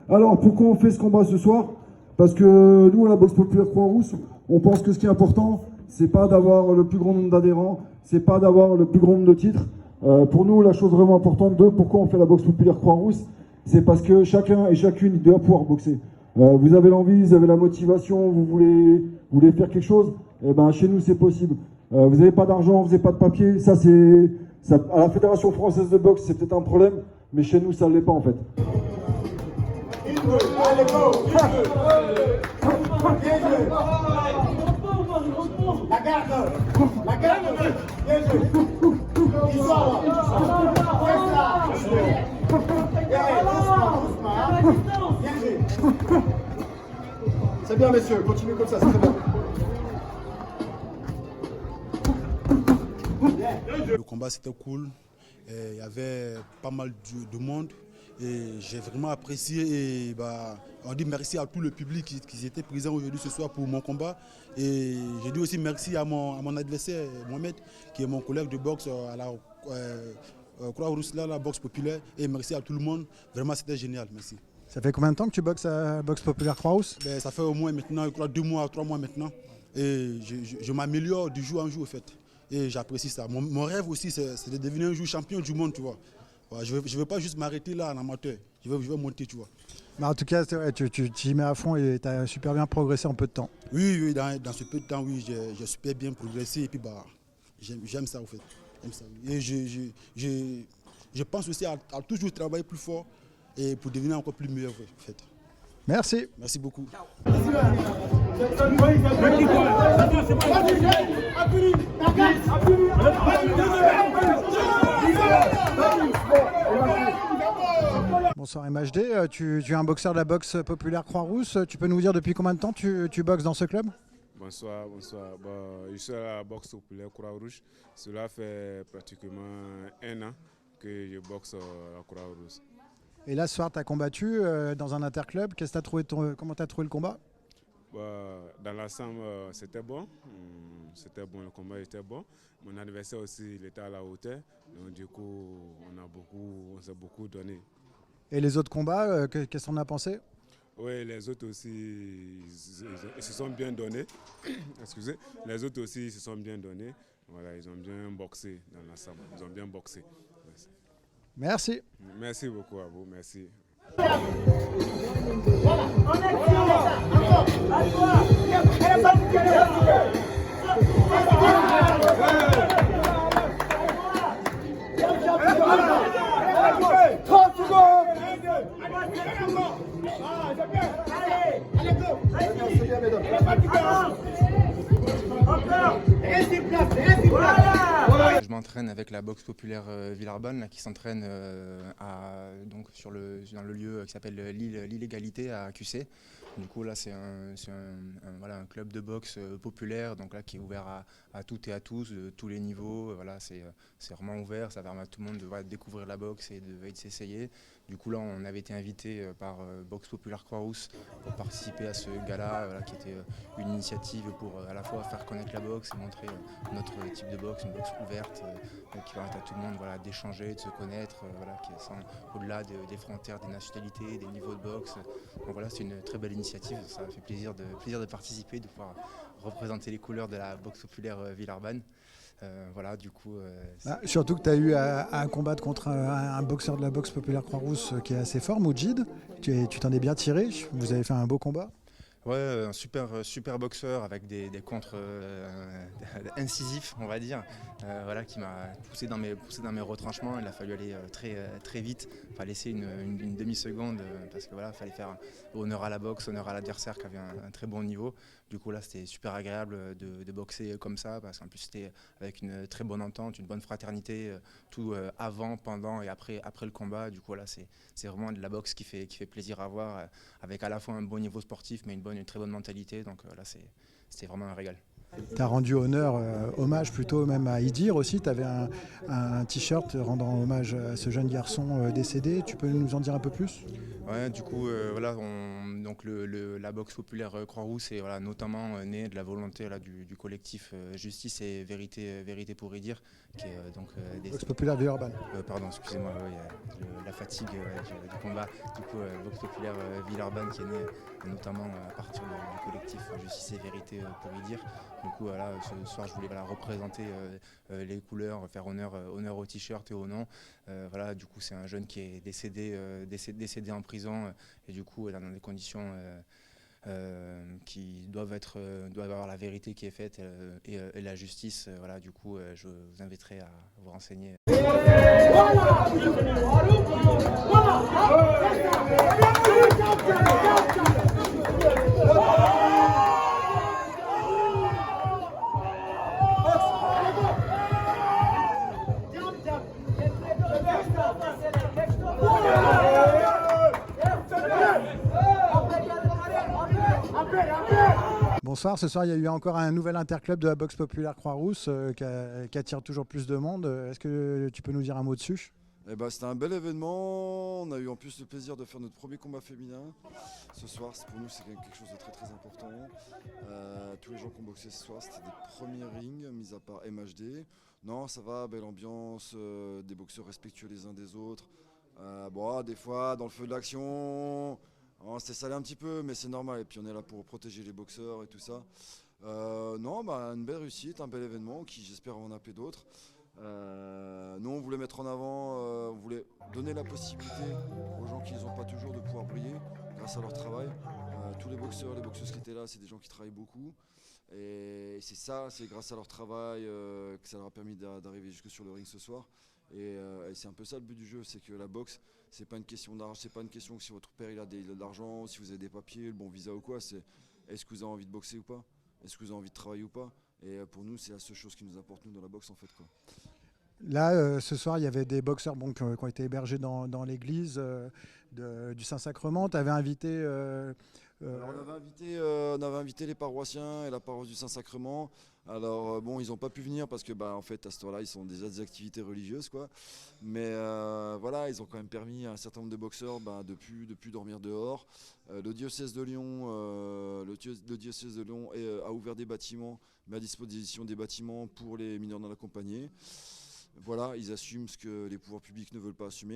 Alors, pourquoi on fait ce combat ce soir? Parce que nous, à la boxe populaire Croix-Rousse, on pense que ce qui est important, c'est pas d'avoir le plus grand nombre d'adhérents, c'est pas d'avoir le plus grand nombre de titres. Pour nous, la chose vraiment importante de pourquoi on fait la boxe populaire Croix-Rousse, c'est parce que chacun et chacune doit pouvoir boxer. Vous avez l'envie, vous avez la motivation, vous voulez faire quelque chose, et ben chez nous c'est possible. Vous n'avez pas d'argent, vous n'avez pas de papier, ça, à la Fédération française de boxe c'est peut-être un problème, mais chez nous ça ne l'est pas en fait. Allez, go! La garde! La garde! Bien joué! Histoire! Reste là! Bien joué! C'est bien, messieurs, continuez comme ça, c'est très bien. Le combat c'était cool, il y avait pas mal de monde. Et j'ai vraiment apprécié et on dit merci à tout le public qui était présent aujourd'hui ce soir pour mon combat. Et j'ai dit aussi merci à mon adversaire Mohamed, qui est mon collègue de boxe à la Croix-Rousse, la boxe populaire. Et merci à tout le monde, vraiment c'était génial, merci. Ça fait combien de temps que tu boxes à la boxe populaire Croix-Rousse? Ça fait au moins maintenant, je crois 2 mois, 3 mois maintenant. Et je m'améliore du jour en jour en fait. Et j'apprécie ça. Mon rêve aussi c'est de devenir un jour champion du monde, tu vois. Ouais, je ne veux pas juste m'arrêter là en amateur, je veux monter, tu vois. Mais en tout cas, vrai, tu t'y mets à fond et tu as super bien progressé en peu de temps. Oui, dans ce peu de temps, oui, j'ai super bien progressé et puis j'aime ça en fait. Ça. Et je pense aussi à toujours travailler plus fort et pour devenir encore plus meilleur en fait. Merci. Merci beaucoup. Bonsoir MHD, tu es un boxeur de la boxe populaire Croix-Rousse. Tu peux nous dire depuis combien de temps tu boxes dans ce club? Bonsoir. Je suis à la boxe populaire Croix-Rouge. Cela fait pratiquement 1 an que je boxe à la Croix-Rouge. Et là, ce soir, tu as combattu dans un interclub. Comment tu as trouvé le combat? Dans l'ensemble, c'était bon. C'était bon, le combat était bon. Mon adversaire aussi, il était à la hauteur. Donc du coup, on s'est beaucoup donné. Et les autres combats, qu'est-ce qu'on a pensé? Oui, les autres aussi ils se sont bien donnés. Excusez. Les autres aussi ils se sont bien donnés. Voilà, ils ont bien boxé dans l'ensemble. Ils ont bien boxé. Merci. Merci beaucoup à vous. Merci. Je m'entraîne avec la boxe populaire Villeurbanne qui s'entraîne dans le lieu qui s'appelle l'Illégalité à QC. Du coup là c'est un club de boxe populaire donc là qui est ouvert à toutes et à tous, de tous les niveaux. Voilà, c'est vraiment ouvert, ça permet à tout le monde de découvrir la boxe et de s'essayer. Du coup là on avait été invité par Boxe Populaire Croix-Rousse pour participer à ce gala qui était une initiative pour à la fois faire connaître la boxe et montrer notre type de boxe, une boxe ouverte qui permet à tout le monde d'échanger, de se connaître, qui est au-delà des frontières, des nationalités, des niveaux de boxe. Donc voilà, c'est une très belle initiative, ça fait plaisir de participer, de pouvoir représenter les couleurs de la boxe populaire Villeurbanne. Surtout que tu as eu à combattre contre un boxeur de la boxe populaire Croix-Rousse qui est assez fort, Moujid. Tu t'en es bien tiré, vous avez fait un beau combat. Ouais, un super boxeur avec des contres incisifs, on va dire, qui m'a poussé dans mes retranchements. Il a fallu aller très vite, il fallait laisser une demi-seconde parce que fallait faire honneur à la boxe, honneur à l'adversaire qui avait un très bon niveau. Du coup là c'était super agréable de boxer comme ça parce qu'en plus c'était avec une très bonne entente, une bonne fraternité, tout avant, pendant et après le combat. Du coup là c'est vraiment de la boxe qui fait plaisir à voir avec à la fois un bon niveau sportif mais une très bonne mentalité. Donc là c'était vraiment un régal. Tu as rendu hommage plutôt même à Idir aussi. Tu avais un t-shirt rendant hommage à ce jeune garçon décédé. Tu peux nous en dire un peu plus? Ouais, du coup, voilà, donc la boxe populaire Croix-Rousse est voilà, notamment née de la volonté là, du collectif Justice et Vérité pour Idir, qui est donc des... Boxe populaire Villeurbanne. Pardon, excusez-moi, la fatigue du combat. Du coup, boxe populaire Villeurbanne qui est née notamment à partir du collectif Justice et Vérité pour Idir. Du coup, voilà, ce soir, je voulais voilà, représenter les couleurs, faire honneur au t-shirt et au nom. Voilà, du coup, c'est un jeune qui est décédé en prison et du coup, dans des conditions qui doivent avoir la vérité qui est faite et la justice. Voilà, du coup, je vous inviterai à vous renseigner. Bonsoir, ce soir il y a eu encore un nouvel interclub de la boxe populaire Croix-Rousse qui attire toujours plus de monde. Est-ce que tu peux nous dire un mot dessus? Eh ben, c'était un bel événement, on a eu en plus le plaisir de faire notre premier combat féminin. Ce soir, pour nous, c'est quelque chose de très très important. Tous les gens qui ont boxé ce soir, c'était des premiers rings, mis à part MHD. Non, ça va, belle ambiance, des boxeurs respectueux les uns des autres. Bon, des fois, dans le feu de l'action, on s'est salé un petit peu, mais c'est normal. Et puis on est là pour protéger les boxeurs et tout ça. Non, une belle réussite, un bel événement qui j'espère en appeler d'autres. Nous on voulait mettre en avant, on voulait donner la possibilité aux gens qui n'ont pas toujours de pouvoir briller grâce à leur travail. Tous les boxeurs, les boxeuses qui étaient là, c'est des gens qui travaillent beaucoup. Et c'est grâce à leur travail que ça leur a permis d'arriver jusque sur le ring ce soir. Et c'est un peu ça le but du jeu, c'est que la boxe, c'est pas une question d'argent, c'est pas une question que si votre père il a de l'argent, si vous avez des papiers, le bon visa ou quoi, c'est est-ce que vous avez envie de boxer ou pas, est-ce que vous avez envie de travailler ou pas. Et pour nous, c'est la seule chose qui nous importe nous dans la boxe en fait quoi. Là, ce soir, il y avait des boxeurs qui ont été hébergés dans l'église du Saint-Sacrement. Tu avais invité... On avait invité les paroissiens et la paroisse du Saint-Sacrement. Alors bon, ils n'ont pas pu venir parce que en fait à ce temps-là, ils sont déjà des activités religieuses quoi. Mais voilà, ils ont quand même permis à un certain nombre de boxeurs de plus dormir dehors. Le diocèse de Lyon, a ouvert des bâtiments, met à disposition des bâtiments pour les mineurs non accompagnés. Voilà, ils assument ce que les pouvoirs publics ne veulent pas assumer.